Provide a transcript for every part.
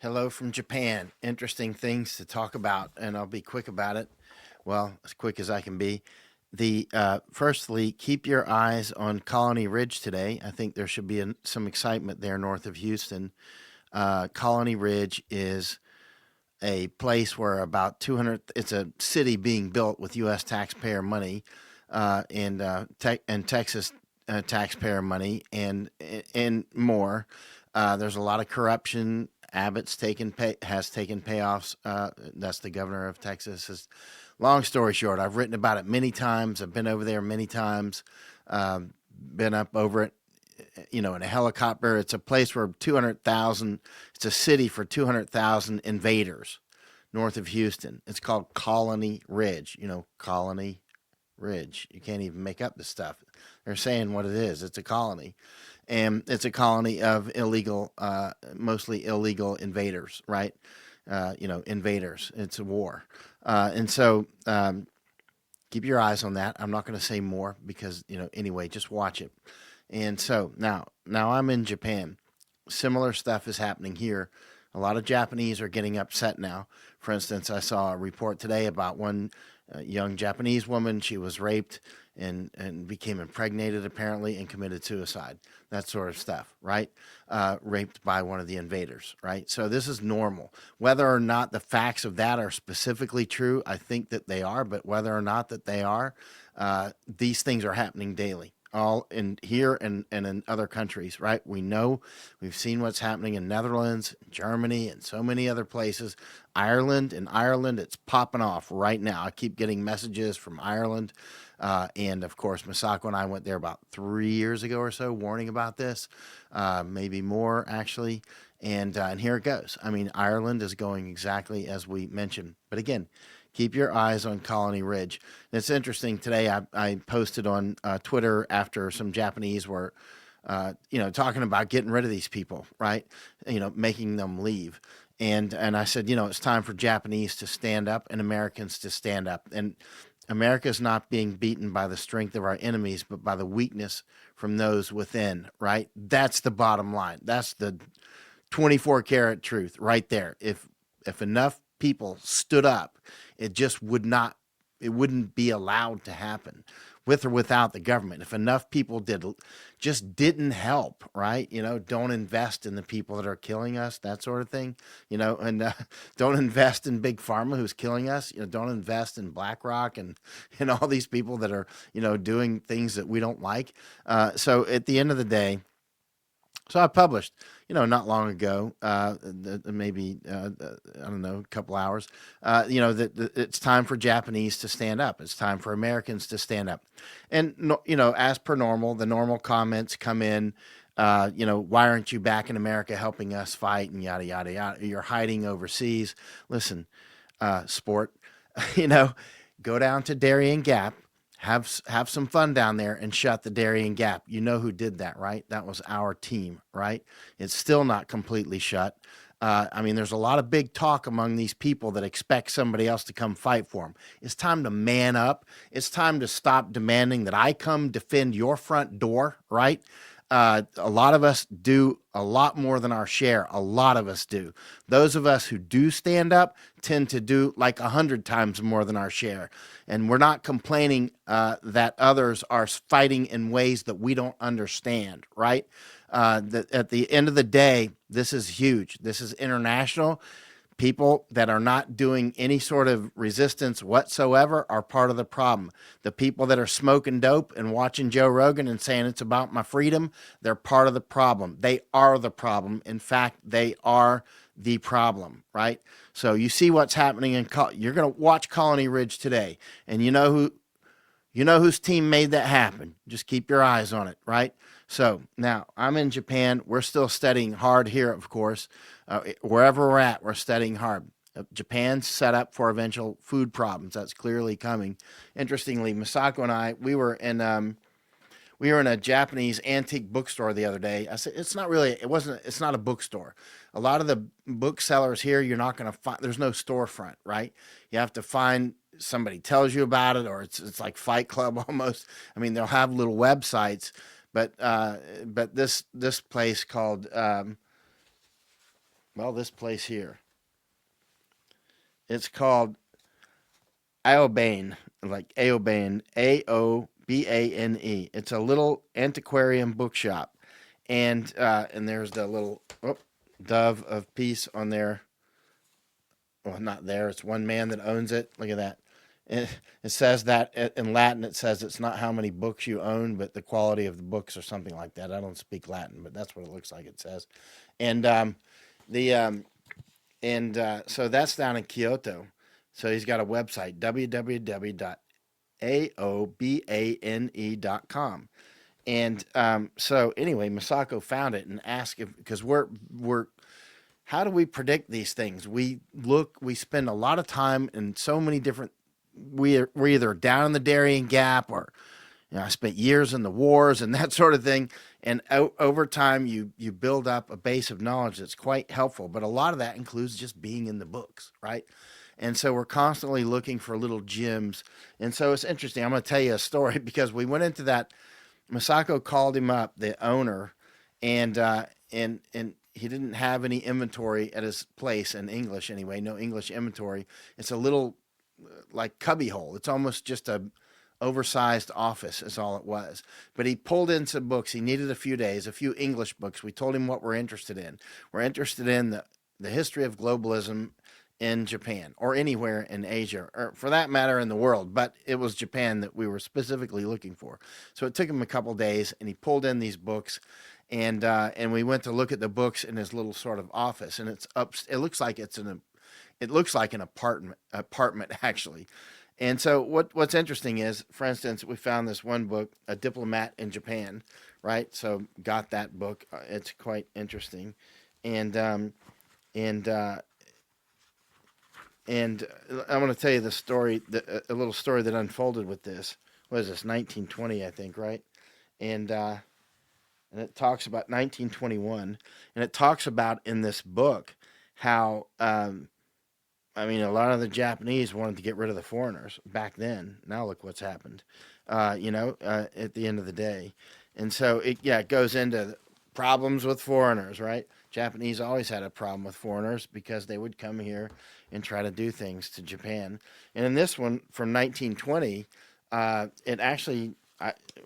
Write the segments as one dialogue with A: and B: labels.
A: Hello from Japan. Interesting things to talk about, and I'll be quick about it. Well, as quick as I can be. Firstly, keep your eyes on Colony Ridge today. I think there should be some excitement there north of Houston. Colony Ridge is a place where about 200. It's a city being built with U.S. taxpayer money, and Texas taxpayer money, and more. There's a lot of corruption. Has taken payoffs. That's the governor of Texas. Long story short, I've written about it many times. I've been over there many times. Uh, been up over it, in a helicopter. It's a place where 200,000. It's a city for 200,000 invaders north of Houston. It's called Colony Ridge. Colony Ridge. You can't even make up this stuff. They're saying what it is. It's a colony, and it's a colony of mostly illegal invaders, right? Invaders. It's a war, and so keep your eyes on that. I'm not going to say more because anyway, just watch it. And so now I'm in Japan. Similar stuff is happening here. A lot of Japanese are getting upset now. For instance, I saw a report today about one young Japanese woman. She was raped and became impregnated apparently and committed suicide. That sort of stuff, right? Raped by one of the invaders, right? So this is normal. Whether or not the facts of that are specifically true, I think that they are. But whether or not that they are, these things are happening daily all in here and in other countries, right? We've seen what's happening in Netherlands, Germany, and so many other places. In Ireland, it's popping off right now. I keep getting messages from Ireland. And of course, Masako and I went there about 3 years ago or so, warning about this, maybe more actually. And here it goes. I mean, Ireland is going exactly as we mentioned. But again, keep your eyes on Colony Ridge. And it's interesting today. I posted on Twitter after some Japanese were, talking about getting rid of these people, right? Making them leave. And I said, it's time for Japanese to stand up and Americans to stand up. And America is not being beaten by the strength of our enemies, but by the weakness from those within, right? That's the bottom line. That's the 24 karat truth right there. If enough people stood up, it wouldn't be allowed to happen with or without the government. If enough people didn't help, right? Don't invest in the people that are killing us, that sort of thing, and don't invest in big pharma who's killing us, don't invest in BlackRock and all these people that are, doing things that we don't like. So at the end of the day, so I published, not long ago, maybe I don't know, a couple hours, that it's time for Japanese to stand up. It's time for Americans to stand up, and as per normal, the normal comments come in. Why aren't you back in America helping us fight and yada yada yada? You're hiding overseas. Listen, sport, you know, go down to Darien Gap, have some fun down there, and shut the Darien Gap. You know who did that, right? That was our team, right? It's still not completely shut. I mean, there's a lot of big talk among these people that expect somebody else to come fight for them. It's time to man up. It's time to stop demanding that I come defend your front door, right? A lot of us do a lot more than our share. A lot of us do. Those of us who do stand up tend to do like 100 times more than our share. And we're not complaining that others are fighting in ways that we don't understand, right? That at the end of the day, this is huge. This is international. People that are not doing any sort of resistance whatsoever are part of the problem. The people that are smoking dope and watching Joe Rogan and saying it's about my freedom, they're part of the problem. They are the problem. In fact, they are the problem, right? So you see what's happening you're going to watch Colony Ridge today, and whose team made that happen. Just keep your eyes on it, right? So now I'm in Japan. We're still studying hard here, of course. Wherever we're at, we're studying hard. Japan's set up for eventual food problems. That's clearly coming. Interestingly, Masako and I, we were in a Japanese antique bookstore the other day. I said, it's not a bookstore. A lot of the booksellers here, you're not going to find, there's no storefront, right? You have to find somebody tells you about it, or it's like Fight Club almost. I mean, they'll have little websites, but this place called, Well, this place here, it's called Aobane, like Aobane, Aobane. It's a little antiquarian bookshop, and there's the little dove of peace on there. Well, not there. It's one man that owns it. Look at that. It, it says that in Latin. It says it's not how many books you own, but the quality of the books, or something like that. I don't speak Latin, but that's what it looks like. It says, and the so that's down in Kyoto. So he's got a website, www.aobane.com. And so anyway, Masako found it and asked if, because we're how do we predict these things? We spend a lot of time in so many different. We're either down in the Darien Gap, or I spent years in the wars and that sort of thing. And over time, you build up a base of knowledge that's quite helpful. But a lot of that includes just being in the books, right? And so we're constantly looking for little gems. And so it's interesting. I'm going to tell you a story because we went into that. Masako called him up, the owner, and he didn't have any inventory at his place in English anyway. No English inventory. It's a little like cubbyhole. It's almost just a oversized office is all it was. But he pulled in some books. He needed a few days, a few English books. We told him what we're interested in. We're interested in the history of globalism in Japan, or anywhere in Asia, or for that matter in the world. But it was Japan that we were specifically looking for. So it took him a couple days, and he pulled in these books, and we went to look at the books in his little sort of office, and it's up. It looks like an apartment actually. And so what's interesting is, for instance, we found this one book, A Diplomat in Japan, right? So got that book. It's quite interesting, and and uh, and I want to tell you the story, a little story that unfolded with this. What is this? 1920, I think, right? And uh, and it talks about 1921, and it talks about in this book how I mean, a lot of the Japanese wanted to get rid of the foreigners back then. Now look what's happened. At the end of the day, and so it goes into problems with foreigners, right? Japanese always had a problem with foreigners because they would come here and try to do things to Japan. And in this one from 1920, it actually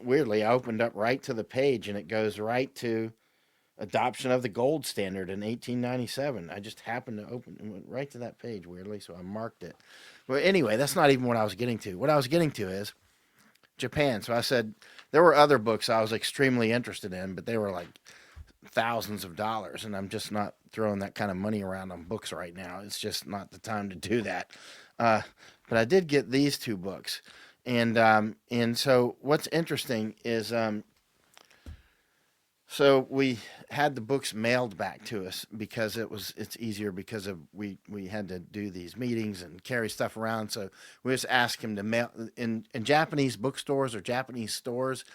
A: weirdly I opened up right to the page, and it goes right to adoption of the gold standard in 1897. I just happened to open and went right to that page weirdly, so I marked it. Well, anyway, that's not even what I was getting to. What I was getting to is Japan. So I said there were other books I was extremely interested in, but they were like thousands of dollars, and I'm just not throwing that kind of money around on books right now. It's just not the time to do that. Uh, but I did get these two books, and so what's interesting is so we had the books mailed back to us because it's easier because of we had to do these meetings and carry stuff around. So we just asked him to mail in Japanese bookstores or Japanese stores.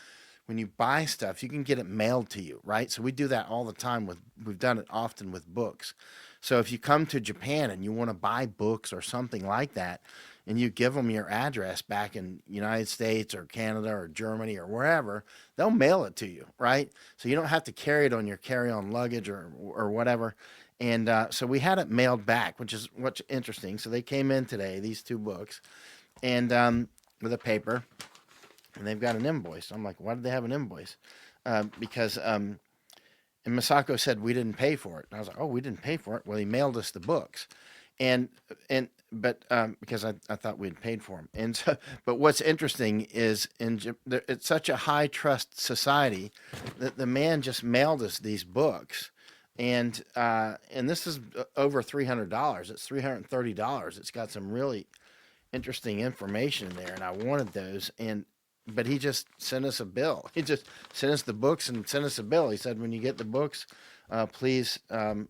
A: When you buy stuff, you can get it mailed to you, right? So we do that all the time we've done it often with books. So if you come to Japan and you want to buy books or something like that, and you give them your address back in United States or Canada or Germany or wherever, they'll mail it to you, right? So you don't have to carry it on your carry-on luggage or whatever. And so we had it mailed back, which is what's interesting. So they came in today, these two books, and with a paper, and they've got an invoice. I'm like, why did they have an invoice? Because and Masako said we didn't pay for it. And I was like, oh, we didn't pay for it. Well, he mailed us the books, and and but because I thought we'd paid for them. And so, but what's interesting is it's such a high trust society that the man just mailed us these books, and this is over $300. It's $330. It's got some really interesting information in there, and I wanted those. And but he just sent us a bill. He just sent us the books and sent us a bill. He said, when you get the books, please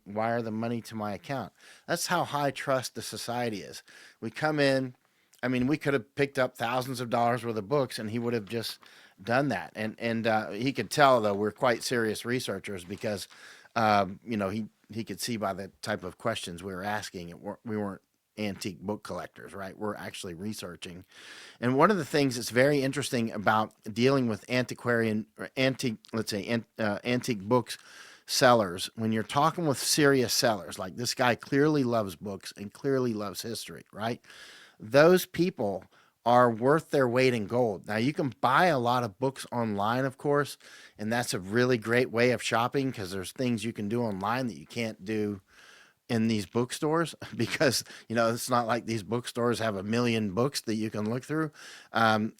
A: wire the money to my account. That's how high trust the society is. We come in. I mean, we could have picked up thousands of dollars worth of books, and he would have just done that. And he could tell though we're quite serious researchers because he could see by the type of questions we were asking. We weren't antique book collectors, right? We're actually researching. And one of the things that's very interesting about dealing with antiquarian or antique, let's say, antique books sellers, when you're talking with serious sellers, like this guy clearly loves books and clearly loves history, right? Those people are worth their weight in gold. Now, you can buy a lot of books online, of course, and that's a really great way of shopping because there's things you can do online that you can't do in these bookstores because it's not like these bookstores have a million books that you can look through, and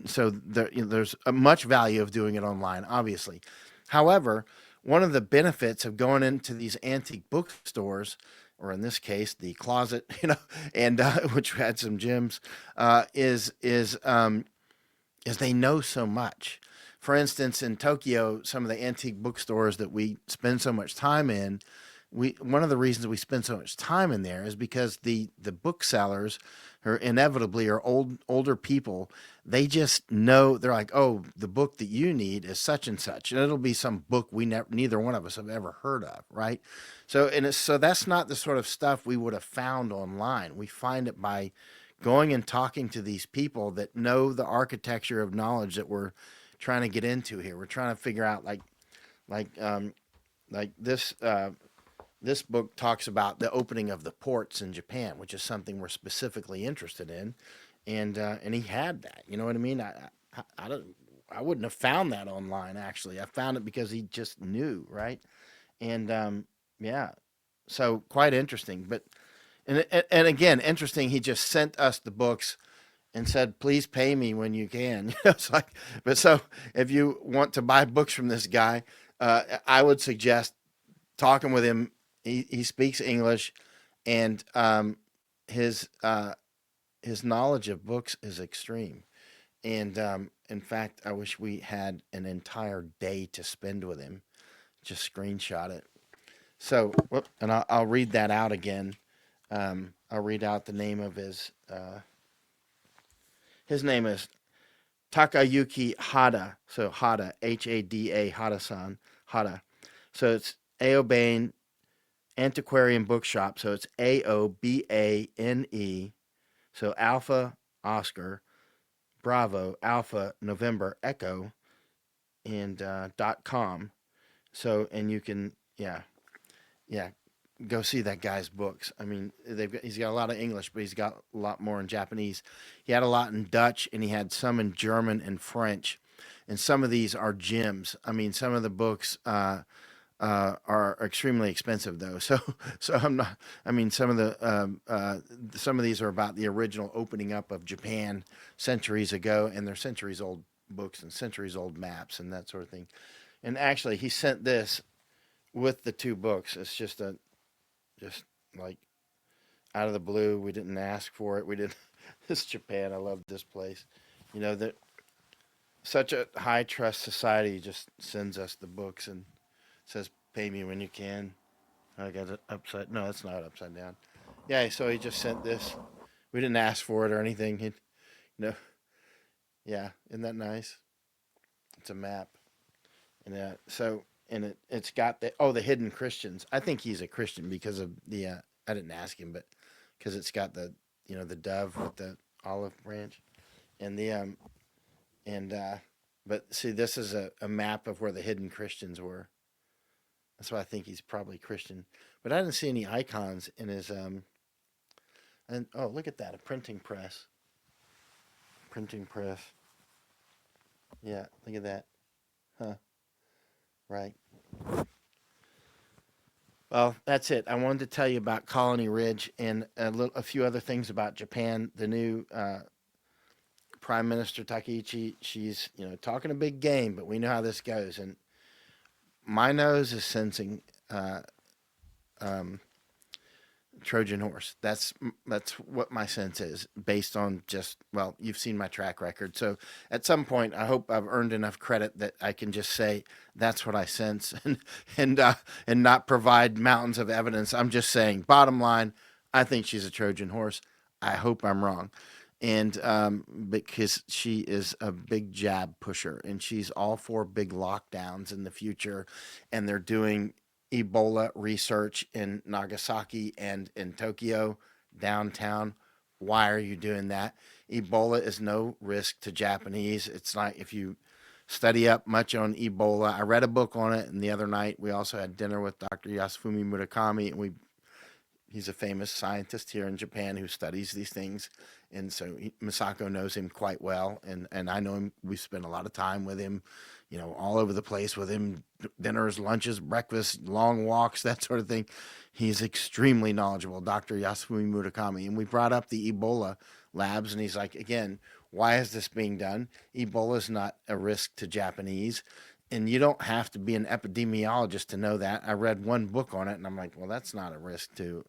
A: so there's a much value of doing it online, obviously. However, one of the benefits of going into these antique bookstores, or in this case, the closet, and which had some gems, is they know so much. For instance, in Tokyo, some of the antique bookstores that we spend so much time in, we one of the reasons we spend so much time in there is because the booksellers are inevitably are older people. They just know, they're like, oh, the book that you need is such and such, and it'll be some book neither one of us have ever heard of, right? So that's not the sort of stuff we would have found online. We find it by going and talking to these people that know the architecture of knowledge that we're trying to get into here. We're trying to figure out, like um, like this book talks about the opening of the ports in Japan, which is something we're specifically interested in, and he had that. You know what I mean? I don't. I wouldn't have found that online. Actually, I found it because he just knew, right? And yeah, so quite interesting. But and again, interesting. He just sent us the books and said, "Please pay me when you can." It's like, but so if you want to buy books from this guy, I would suggest talking with him. He speaks English, and his uh, his knowledge of books is extreme. And in fact, I wish we had an entire day to spend with him. Just screenshot it. So, and I'll read that out again. I'll read out the name of his. His name is Takayuki Hada. So Hada, Hada, Hada-san, Hada. So it's Aobane Antiquarian Bookshop. So it's Aobane. So Alpha Oscar Bravo Alpha November Echo and .com. So and you can yeah go see that guy's books. I mean, he's got a lot of English, but he's got a lot more in Japanese. He had a lot in Dutch, and he had some in German and French. And some of these are gems. I mean, some of the books are extremely expensive, though. So I'm not. I mean, some of these are about the original opening up of Japan centuries ago, and they're centuries old books and centuries old maps and that sort of thing. And actually, he sent this with the two books. It's just like out of the blue. We didn't ask for it. We didn't. This Japan. I love this place. That such a high trust society just sends us the books and says, "Pay me when you can." I got it upside. No, it's not upside down. Yeah. So he just sent this. We didn't ask for it or anything. No. Yeah. Isn't that nice? It's a map. And it's got the hidden Christians. I think he's a Christian because of the I didn't ask him, but because it's got the dove with the olive branch and the and but see, this is a map of where the hidden Christians were. That's why I think he's probably Christian. But I didn't see any icons in his and oh, look at that, a printing press. Printing press. Yeah, look at that. Huh. Right. Well, that's it. I wanted to tell you about Colony Ridge and a few other things about Japan. The new Prime Minister Takaichi, she's talking a big game, but we know how this goes. And my nose is sensing um, Trojan horse. That's what my sense is based on just, well, you've seen my track record. So at some point, I hope I've earned enough credit that I can just say that's what I sense and not provide mountains of evidence. I'm just saying, bottom line, I think she's a Trojan horse. I hope I'm wrong. And because she is a big jab pusher and she's all for big lockdowns in the future, and they're doing Ebola research in Nagasaki and in Tokyo downtown. Why are you doing that? Ebola is no risk to Japanese. It's like if you study up much on Ebola. I read a book on it, and the other night we also had dinner with Dr. Yasufumi Murakami, and he's a famous scientist here in Japan who studies these things, and so Misako knows him quite well, and I know him. We spent a lot of time with him, all over the place with him, dinners, lunches, breakfast, long walks, that sort of thing. He's extremely knowledgeable, Dr. Yasufumi Murakami, and we brought up the Ebola labs, and he's like, again, why is this being done? Ebola is not a risk to Japanese. And you don't have to be an epidemiologist to know that. I read one book on it, and I'm like, well, that's not a risk to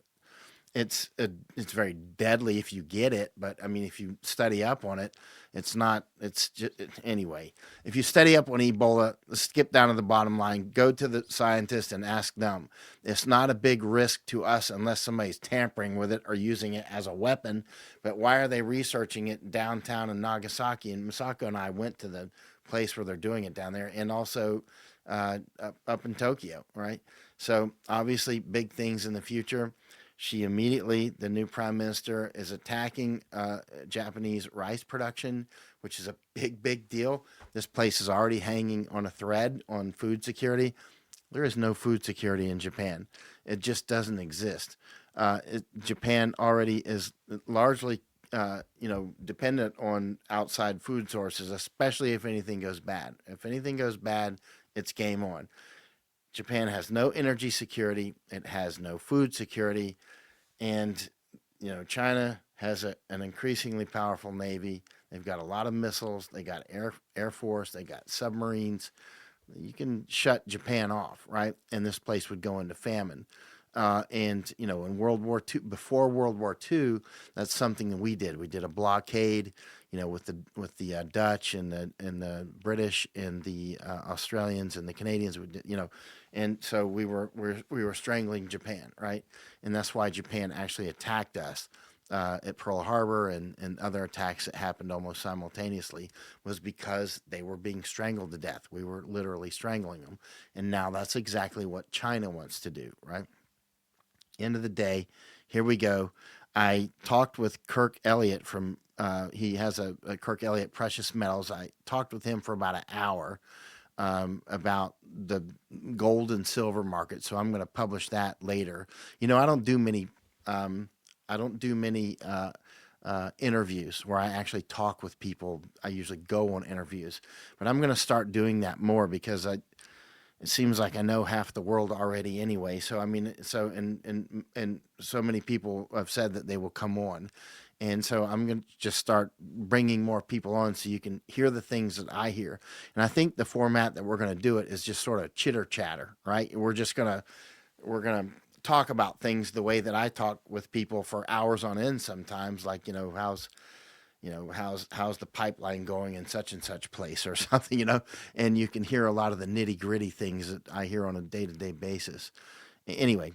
A: it's very deadly if you get it, but I mean, if you study up on it, it's not. It's just anyway. If you study up on Ebola, skip down to the bottom line. Go to the scientists and ask them. It's not a big risk to us unless somebody's tampering with it or using it as a weapon. But why are they researching it downtown in Nagasaki? And Misako and I went to the place where they're doing it down there, and also up in Tokyo, right? So obviously, big things in the future. She immediately, the new prime minister, is attacking Japanese rice production, which is a big, big deal. This place is already hanging on a thread on food security. There is no food security in Japan. It just doesn't exist. Japan already is largely, dependent on outside food sources, especially if anything goes bad. If anything goes bad, it's game on. Japan has no energy security. It has no food security, and China has an increasingly powerful navy. They've got a lot of missiles. They got air force. They got submarines. You can shut Japan off, right? And this place would go into famine. And in World War II, before World War II, that's something that we did. We did a blockade, with the Dutch and the British and the Australians and the Canadians. We did, and so we were strangling Japan, right? And that's why Japan actually attacked us. At Pearl Harbor and other attacks that happened almost simultaneously was because they were being strangled to death. We were literally strangling them. And now that's exactly what China wants to do, right? End of the day, here we go. I talked with Kirk Elliott from, he has a Kirk Elliott Precious Metals. I talked with him for about an hour about the gold and silver market. So I'm going to publish that later. I don't do many, I don't do many interviews where I actually talk with people. I usually go on interviews, but I'm going to start doing that more because it seems like I know half the world already anyway. So I mean, and so many people have said that they will come on, and so I'm going to just start bringing more people on so you can hear the things that I hear. And I think the format that we're going to do it is just sort of chitter chatter, right? We're gonna talk about things the way that I talk with people for hours on end. Sometimes, like how's the pipeline going in such and such place or something, and you can hear a lot of the nitty gritty things that I hear on a day to day basis. Anyway,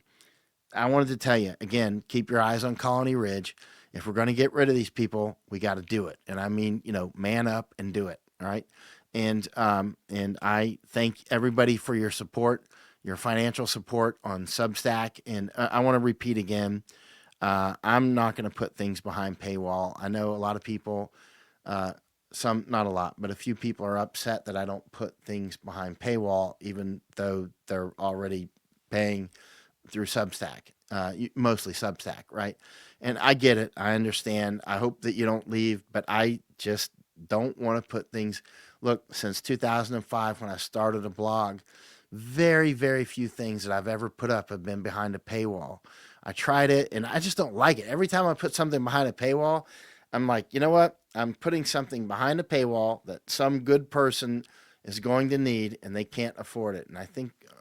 A: I wanted to tell you again, keep your eyes on Colony Ridge. If we're going to get rid of these people, we got to do it. And I mean, man up and do it. All right. And I thank everybody for your support, your financial support on Substack. And I want to repeat again, I'm not going to put things behind paywall. I know a lot of people, some, not a lot, but a few people are upset that I don't put things behind paywall, even though they're already paying through Substack, mostly Substack, right? And I get it. I understand. I hope that you don't leave, but I just don't want to put things. Look, since 2005, when I started a blog, very, very few things that I've ever put up have been behind a paywall. I tried it and I just don't like it. Every time I put something behind a paywall, I'm like, you know what? I'm putting something behind a paywall that some good person is going to need and they can't afford it. And I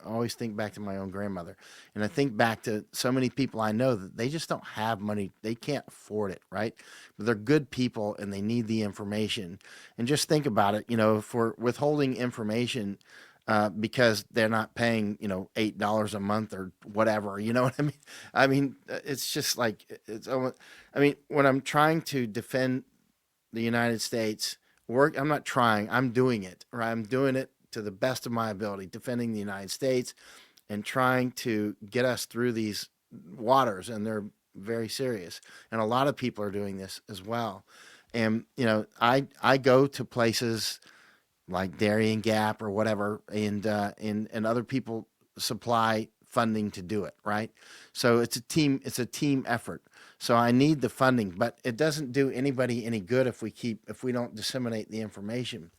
A: always think back to my own grandmother. And I think back to so many people I know that they just don't have money. They can't afford it, right? But they're good people and they need the information. And just think about it, if we're withholding information because they're not paying, $8 a month or whatever. You know what I mean? I mean, it's just like it's almost. I mean, when I'm trying to defend the United States, I'm not trying. I'm doing it, or I'm doing it to the best of my ability, defending the United States and trying to get us through these waters, and they're very serious. And a lot of people are doing this as well. And I go to places like Darien Gap or whatever, and other people supply funding to do it, right? So it's a team effort. So I need the funding, but it doesn't do anybody any good if we don't disseminate the information.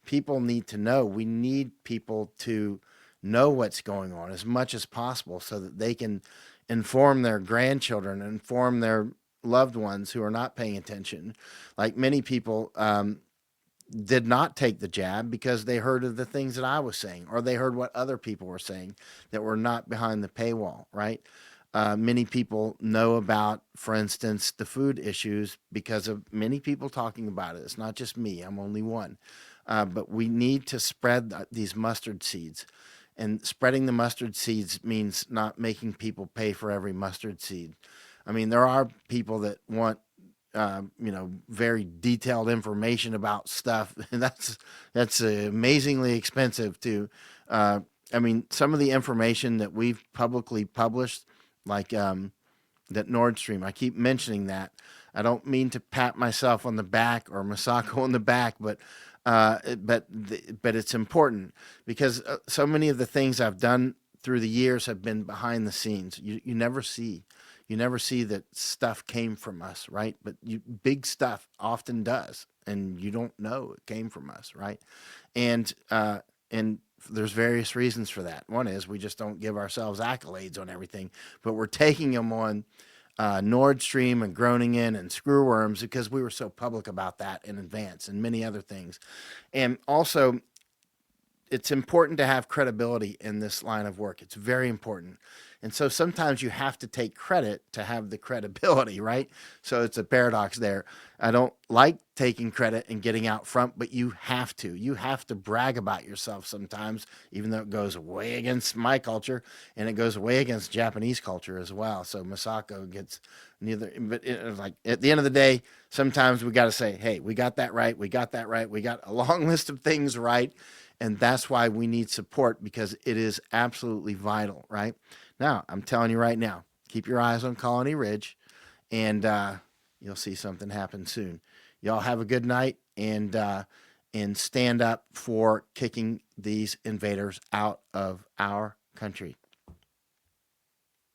A: People need to know. We need people to know what's going on as much as possible so that they can inform their grandchildren, inform their loved ones who are not paying attention. Like many people did not take the jab because they heard of the things that I was saying, or they heard what other people were saying that were not behind the paywall, right? Many people know about, for instance, the food issues because of many people talking about it. It's not just me, I'm only one. But we need to spread these mustard seeds. And spreading the mustard seeds means not making people pay for every mustard seed. I mean, there are people that want very detailed information about stuff. And that's amazingly expensive to. I mean, some of the information that we've publicly published, like that Nord Stream. I keep mentioning that. I don't mean to pat myself on the back or Masako on the back, but it's important because so many of the things I've done through the years have been behind the scenes. You never see that stuff came from us, right? But big stuff often does, and you don't know it came from us, right? And there's various reasons for that. One is we just don't give ourselves accolades on everything, but we're taking them on Nord Stream and Groningen and screwworms because we were so public about that in advance and many other things. And also, it's important to have credibility in this line of work. It's very important. And so sometimes you have to take credit to have the credibility, right? So it's a paradox there. I don't like taking credit and getting out front, but you have to. You have to brag about yourself sometimes, even though it goes way against my culture and it goes way against Japanese culture as well. So Masako gets neither, but like at the end of the day, sometimes we got to say, hey, we got that right. We got that right. We got a long list of things right. And that's why we need support because it is absolutely vital, right? Now, I'm telling you right now, keep your eyes on Colony Ridge and you'll see something happen soon. Y'all have a good night and stand up for kicking these invaders out of our country.